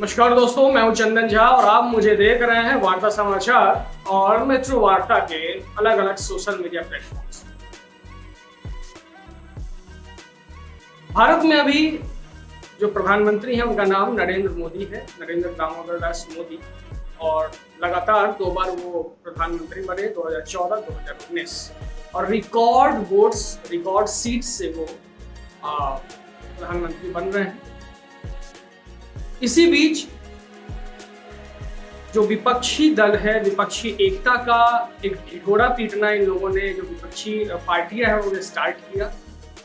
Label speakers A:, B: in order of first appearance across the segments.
A: नमस्कार दोस्तों, मैं हूं चंदन झा और आप मुझे देख रहे हैं वार्ता समाचार और मेट्रो वार्ता के अलग अलग सोशल मीडिया प्लेटफॉर्म्स। भारत में अभी जो प्रधानमंत्री हैं उनका नाम नरेंद्र मोदी है, नरेंद्र दामोदर दास मोदी। और लगातार 2 बार वो प्रधानमंत्री बने, 2014, 2019, और रिकॉर्ड वोट्स, रिकॉर्ड सीट से वो प्रधानमंत्री बन रहे हैं। इसी बीच जो विपक्षी दल है, विपक्षी एकता का एक ढिढोरा पीटना इन लोगों ने, जो विपक्षी पार्टियां हैं, उन्होंने स्टार्ट किया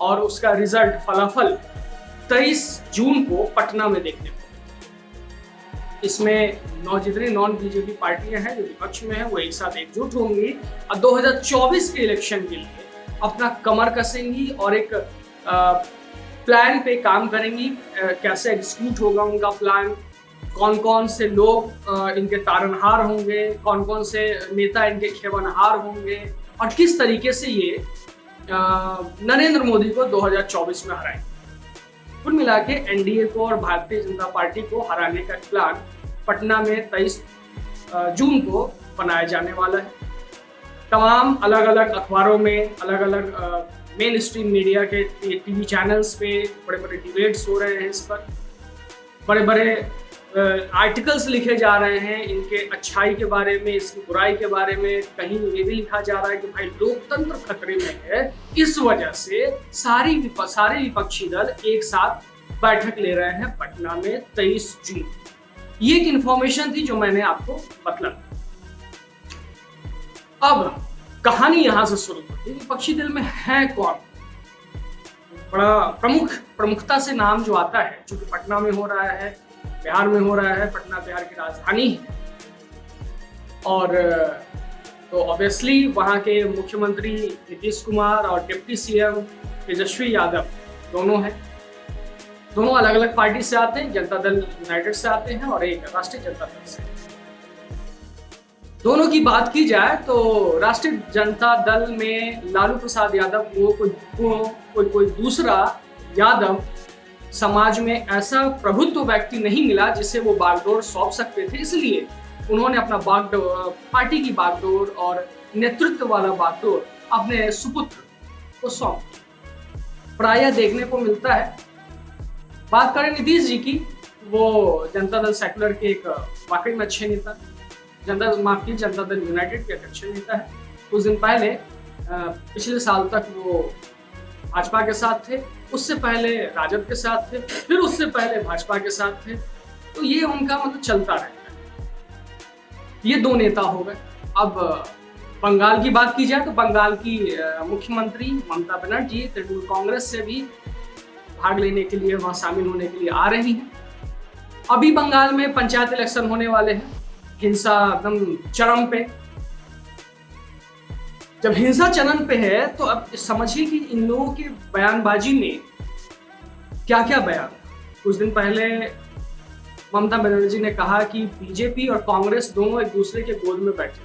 A: और उसका रिजल्ट फलाफल 23 जून को पटना में देखने को। इसमें जितनी नॉन बीजेपी पार्टियां हैं जो विपक्ष में हैं वो एक साथ एकजुट होंगी और 2024 के इलेक्शन के लिए अपना कमर कसेंगी और एक प्लान पे काम करेंगी। कैसे एग्जीक्यूट होगा उनका प्लान, कौन कौन से लोग इनके तारनहार होंगे, कौन कौन से नेता इनके खेवनहार होंगे और किस तरीके से ये नरेंद्र मोदी को 2024 में हराएंगे। कुल मिला के एनडीए को और भारतीय जनता पार्टी को हराने का प्लान पटना में 23 जून को बनाया जाने वाला है। तमाम अलग अलग अखबारों में, अलग अलग मेन स्ट्रीम मीडिया के टीवी चैनल्स पे बड़े बड़े डिबेट्स हो रहे हैं। इस पर बड़े बड़े आर्टिकल्स लिखे जा रहे हैं इनके अच्छाई के बारे में, इसकी बुराई के बारे में। कहीं ये भी लिखा जा रहा है कि भाई लोकतंत्र खतरे में है, इस वजह से सारे विपक्षी दल एक साथ बैठक ले रहे हैं पटना में 23 जून। ये एक इंफॉर्मेशन थी जो मैंने आपको बतला। अब कहानी यहां से शुरू होती है। विपक्षी दल में है कौन? बड़ा प्रमुखता से नाम जो आता है, चूंकि पटना में हो रहा है, बिहार में हो रहा है, पटना बिहार की राजधानी है, और तो ऑब्वियसली वहां के मुख्यमंत्री नीतीश कुमार और डिप्टी सीएम तेजस्वी यादव दोनों हैं। दोनों अलग अलग पार्टी से आते हैं, जनता दल यूनाइटेड से आते हैं और एक राष्ट्रीय जनता दल से। दोनों की बात की जाए तो राष्ट्रीय जनता दल में लालू प्रसाद यादव को कोई दूसरा यादव समाज में ऐसा प्रभुत्व व्यक्ति नहीं मिला जिसे वो बागडोर सौंप सकते थे। इसलिए उन्होंने अपना पार्टी की बागडोर और नेतृत्व वाला बागडोर अपने सुपुत्र को सौंप दिया। प्रायः देखने को मिलता है। बात करें नीतीश जी की, वो जनता दल सेक्युलर के एक वाकई में अच्छे नेता, जनता दल यूनाइटेड के अध्यक्ष नेता है। कुछ दिन पहले पिछले साल तक वो भाजपा के साथ थे, उससे पहले राजद के साथ थे, फिर उससे पहले भाजपा के साथ थे। तो ये उनका मतलब चलता रहता है। ये 2 नेता हो गए। अब बंगाल की बात की जाए तो बंगाल की मुख्यमंत्री ममता बनर्जी तृणमूल कांग्रेस से भी भाग लेने के लिए, वहां शामिल होने के लिए आ रही हैं। अभी बंगाल में पंचायत इलेक्शन होने वाले हैं। हिंसा एकदम चरम पे। जब हिंसा चरम पे है तो अब समझिए कि इन लोगों की बयानबाजी में क्या क्या बयान। कुछ दिन पहले ममता बनर्जी ने कहा कि बीजेपी और कांग्रेस दोनों एक दूसरे के गोद में बैठे,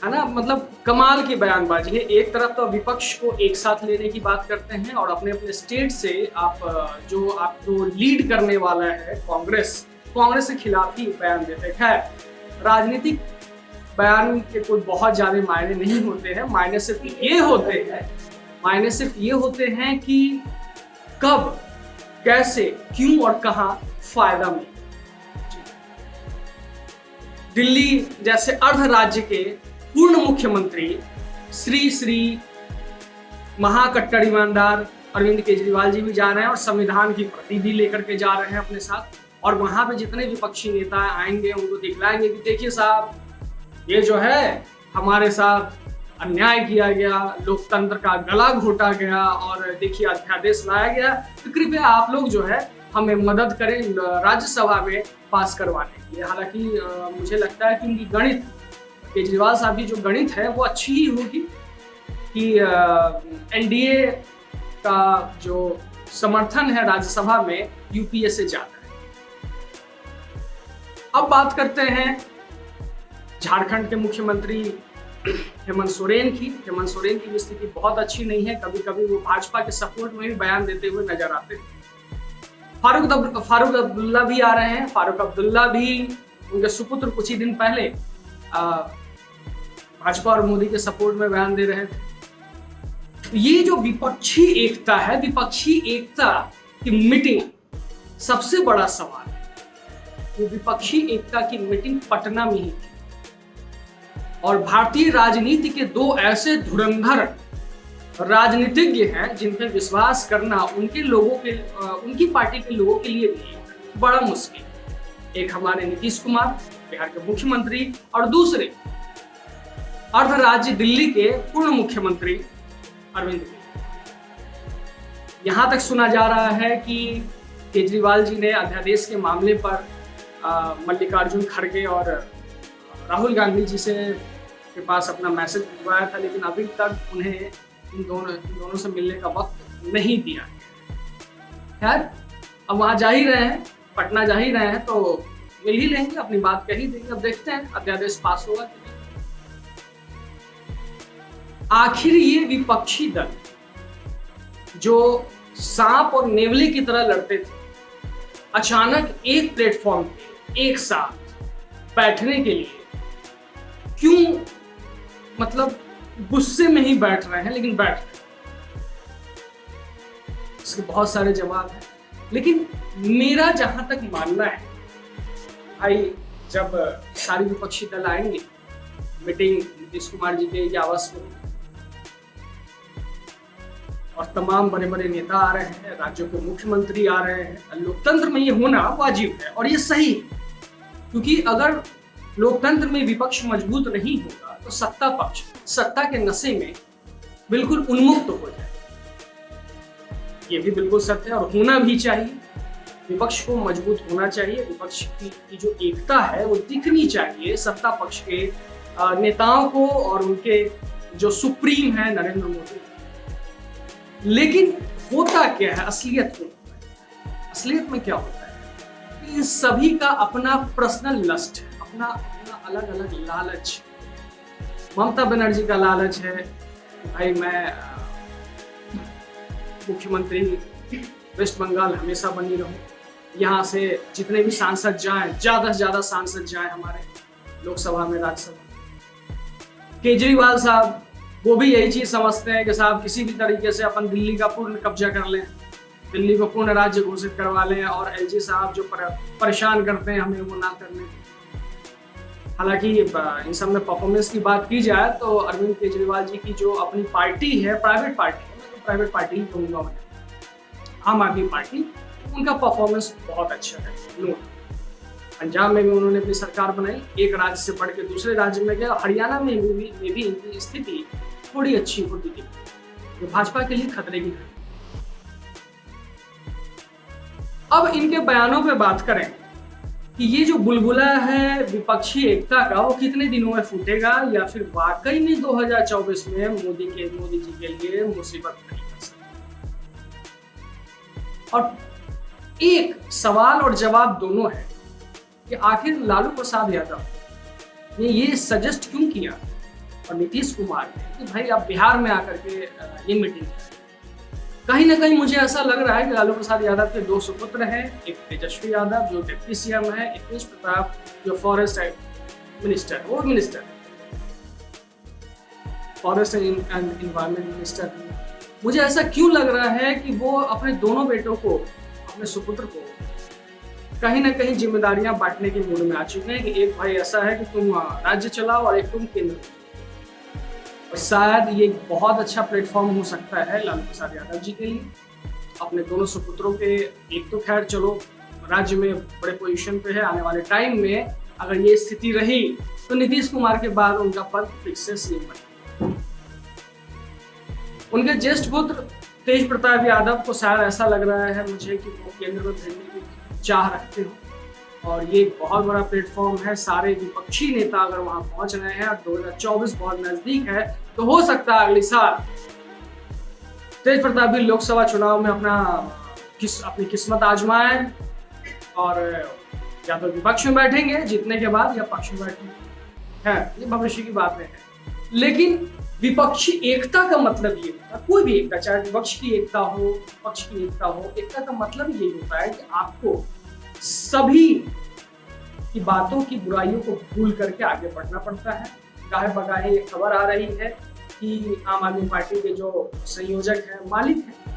A: है ना। मतलब कमाल की बयानबाजी है। एक तरफ तो विपक्ष को एक साथ लेने की बात करते हैं और अपने अपने स्टेट से आपको लीड करने वाला है कांग्रेस के खिलाफ ही बयान देते हैं। खैर, राजनीतिक बयान के कोई बहुत ज्यादा मायने नहीं होते हैं। मायने सिर्फ ये होते हैं कि कब, कैसे, क्यों और कहां फायदा मिले। दिल्ली जैसे अर्ध राज्य के पूर्ण मुख्यमंत्री श्री महाकट्टर ईमानदार अरविंद केजरीवाल जी भी जा रहे हैं और संविधान की प्रति भी लेकर के जा रहे हैं अपने साथ। और वहां पे जितने विपक्षी नेता आएंगे उनको दिखलाएंगे कि देखिए साहब, ये जो है हमारे साथ अन्याय किया गया, लोकतंत्र का गला घोटा गया और देखिए अध्यादेश लाया गया, तो कृपया आप लोग जो है हमें मदद करें राज्यसभा में पास करवाने के लिए। हालांकि मुझे लगता है कि उनकी गणित, केजरीवाल साहब की जो गणित है वो अच्छी ही होगी कि एनडीए का जो समर्थन है राज्यसभा में यूपीए से ज्यादा है। अब बात करते हैं झारखंड के मुख्यमंत्री हेमंत सोरेन की। हेमंत सोरेन की स्थिति बहुत अच्छी नहीं है। कभी कभी वो भाजपा के सपोर्ट में भी बयान देते हुए नजर आते हैं। फारूक अब्दुल्ला भी आ रहे हैं। फारूक अब्दुल्ला भी, उनके सुपुत्र कुछ ही दिन पहले भाजपा और मोदी के सपोर्ट में बयान दे रहे थे। ये जो विपक्षी एकता है, विपक्षी एकता की मीटिंग सबसे बड़ा सवाल है। ये विपक्षी एकता की मीटिंग पटना में ही थी और भारतीय राजनीति के दो ऐसे धुरंधर राजनीतिज्ञ हैं जिन पे विश्वास करना उनके लोगों के उनकी पार्टी के लोगों के लिए भी बड़ा मुश्किल। एक हमारे नीतीश कुमार, बिहार के मुख्यमंत्री, और दूसरे अर्ध राज्य दिल्ली के पूर्व मुख्यमंत्री अरविंद केजरीवाल। यहां तक सुना जा रहा है कि केजरीवाल जी ने अध्यादेश के मामले पर मल्लिकार्जुन खड़गे और राहुल गांधी जी से के पास अपना मैसेज भिजवाया था, लेकिन अभी तक उन्हें इन दोनों से मिलने का वक्त नहीं दिया। खैर, अब वहां जा ही रहे हैं, पटना जा ही रहे हैं, तो मिल ही लेंगे, अपनी बात कह ही देंगे। अब देखते हैं अध्यादेश पास होगा कि नहीं। आखिर ये विपक्षी दल जो सांप और नेवले की तरह लड़ते थे, अचानक एक प्लेटफॉर्म पे एक साथ बैठने के लिए क्यों, मतलब गुस्से में ही बैठ रहे हैं, लेकिन बैठ रहे हैं। इसके बहुत सारे जवाब हैं, लेकिन मेरा जहां तक मानना है, भाई जब सारी विपक्षी दल आएंगे, मीटिंग नीतीश कुमार जी के आवास में और तमाम बड़े बड़े नेता आ रहे हैं, राज्यों के मुख्यमंत्री आ रहे हैं, लोकतंत्र में ये होना वाजिब है और ये सही है, क्योंकि अगर लोकतंत्र में विपक्ष मजबूत नहीं होगा तो सत्ता पक्ष सत्ता के नशे में बिल्कुल उन्मुक्त हो जाए। ये भी बिल्कुल सत्य है और होना भी चाहिए। विपक्ष को मजबूत होना चाहिए, विपक्ष की जो एकता है वो दिखनी चाहिए सत्ता पक्ष के नेताओं को और उनके जो सुप्रीम है नरेंद्र मोदी। लेकिन होता क्या है, असलियत में असलियत में क्या होता है, इन सभी का अपना पर्सनल लस्ट है, अपना अलग अलग लालच। ममता बनर्जी का लालच है कि भाई मैं मुख्यमंत्री वेस्ट बंगाल हमेशा बनी रहूं, यहाँ से जितने भी सांसद जाएं, ज्यादा से ज्यादा सांसद जाएं हमारे लोकसभा में, राज्यसभा। केजरीवाल साहब वो भी यही चीज समझते हैं कि साहब किसी भी तरीके से अपन दिल्ली का पूर्ण कब्जा कर लें, दिल्ली को पूर्ण राज्य घोषित करवा लें और एलजी साहब जो परेशान करते हैं हमें वो ना करने। हालांकि इन सब में परफॉर्मेंस की बात की जाए तो अरविंद केजरीवाल जी की जो अपनी पार्टी है, प्राइवेट पार्टी है, मैं तो प्राइवेट पार्टी ही कहूँगा, मैं आम आदमी पार्टी, उनका परफॉर्मेंस बहुत अच्छा है। पंजाब में भी उन्होंने अपनी सरकार बनाई, एक राज्य से बढ़ के दूसरे राज्य में गया। हरियाणा में भी इनकी स्थिति थोड़ी अच्छी होती थी, जो भाजपा के लिए खतरे की घड़ी। अब इनके बयानों पे बात करें कि ये जो बुलबुला है विपक्षी एकता का, वो कितने दिनों में फूटेगा या फिर वाकई में 2024 में मोदी जी के लिए मुसीबत नहीं कर सकता। और एक सवाल और जवाब दोनों है कि आखिर लालू प्रसाद यादव ने ये सजेस्ट क्यों किया और नीतीश कुमार ने कि भाई आप बिहार में आकर के ये मीटिंग करें। कहीं ना कहीं मुझे ऐसा लग रहा है कि लालू प्रसाद यादव के दो सुपुत्र हैं, एक तेजस्वी यादव जो डिप्टी सीएम है, एक तेज प्रताप जो फॉरेस्ट मिनिस्टर, वो minister forest and environment minister. मुझे ऐसा क्यों लग रहा है कि वो अपने दोनों बेटों को, अपने सुपुत्र को कहीं ना कहीं जिम्मेदारियां बांटने के मूड में आ चुके हैं कि एक भाई ऐसा है कि तुम राज्य चलाओ और एक तुम केंद्र। और शायद ये बहुत अच्छा प्लेटफॉर्म हो सकता है लालू प्रसाद यादव जी के लिए, अपने दोनों सुपुत्रों के। एक तो खैर चलो राज्य में बड़े पोजीशन पे है, आने वाले टाइम में अगर ये स्थिति रही तो नीतीश कुमार के बाद उनका पद फिक्स से सीएम बने। उनके ज्येष्ठ पुत्र तेज प्रताप यादव को शायद ऐसा लग रहा है मुझे कि वो केंद्र में भेजने की चाह रखते हो और ये बहुत बड़ा प्लेटफॉर्म है। सारे विपक्षी नेता अगर वहां पहुंच रहे हैं और 2024 बहुत नजदीक है तो हो सकता है अगले साल तेज प्रताप भी लोकसभा चुनाव में अपनी किस्मत आजमाएं और या तो विपक्ष में बैठेंगे जीतने के बाद या पक्ष में बैठेंगे। है ये भविष्य की बातें हैं। लेकिन विपक्षी एकता का मतलब ये होता है, कोई भी एकता, चाहे विपक्ष की एकता हो, पक्ष की एकता हो, एकता का मतलब ये होता है कि आपको सभी की बातों की बुराइयों को भूल करके आगे बढ़ना पड़ता है। गाहे बगाहे ये खबर आ रही है कि आम आदमी पार्टी के जो संयोजक हैं, मालिक हैं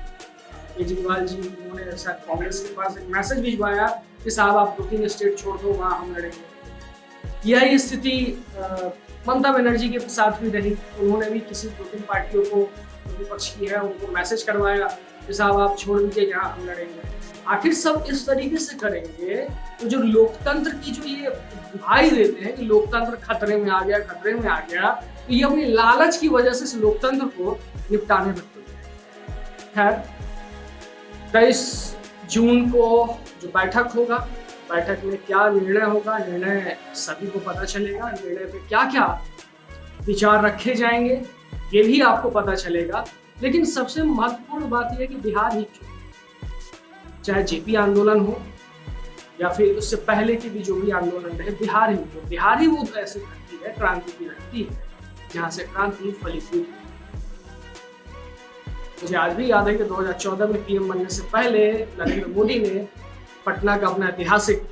A: केजरीवाल जी, उन्होंने शायद कांग्रेस के पास एक मैसेज भिजवाया कि साहब आप 2-3 स्टेट छोड़ दो, वहाँ हम लड़ेंगे। यही स्थिति ममता बनर्जी के साथ भी रही। उन्होंने भी किसी 2-3 पार्टियों को, विपक्ष की है, उनको मैसेज करवाया कि साहब आप छोड़ दीजिए, यहाँ हम लड़ेंगे। आखिर सब इस तरीके से करेंगे तो जो लोकतंत्र की जो ये दुहाई देते हैं कि लोकतंत्र खतरे में आ गया, खतरे में आ गया, तो ये अपनी लालच की वजह से इस लोकतंत्र को निपटाने लगते हैं। खैर, 23 जून को जो बैठक होगा, बैठक में क्या निर्णय होगा, निर्णय सभी को पता चलेगा। निर्णय पे क्या क्या विचार रखे जाएंगे ये भी आपको पता चलेगा। लेकिन सबसे महत्वपूर्ण बात यह है कि बिहार ही क्यों, चाहे जेपी आंदोलन हो या फिर उससे पहले के भी जो भी आंदोलन रहे, बिहार ही क्यों। बिहार ही वो ऐसी धरती है, क्रांति की धरती है, जहाँ से क्रांति फलित हुई। मुझे आज भी याद है कि 2014 में पीएम बनने से पहले नरेंद्र मोदी ने पटना का अपना ऐतिहासिक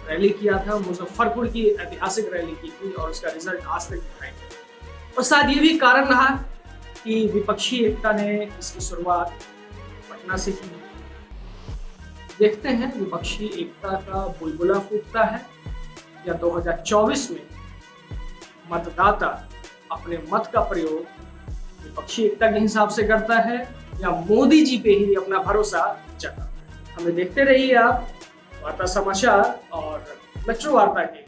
A: रैली किया था, मुजफ्फरपुर की ऐतिहासिक रैली की थी, और उसका रिजल्ट आज तक दिखाई दिया। और शायद ये भी कारण रहा कि विपक्षी एकता ने इसकी शुरुआत पटना से की। देखते हैं विपक्षी एकता का बुलबुला फूटता है या 2024 में मतदाता अपने मत का प्रयोग विपक्षी एकता के हिसाब से करता है या मोदी जी पे ही अपना भरोसा जताता है। हमें देखते रहिए आप वार्ता समाचार और मेट्रो वार्ता के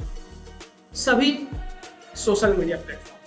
A: सभी सोशल मीडिया प्लेटफॉर्म।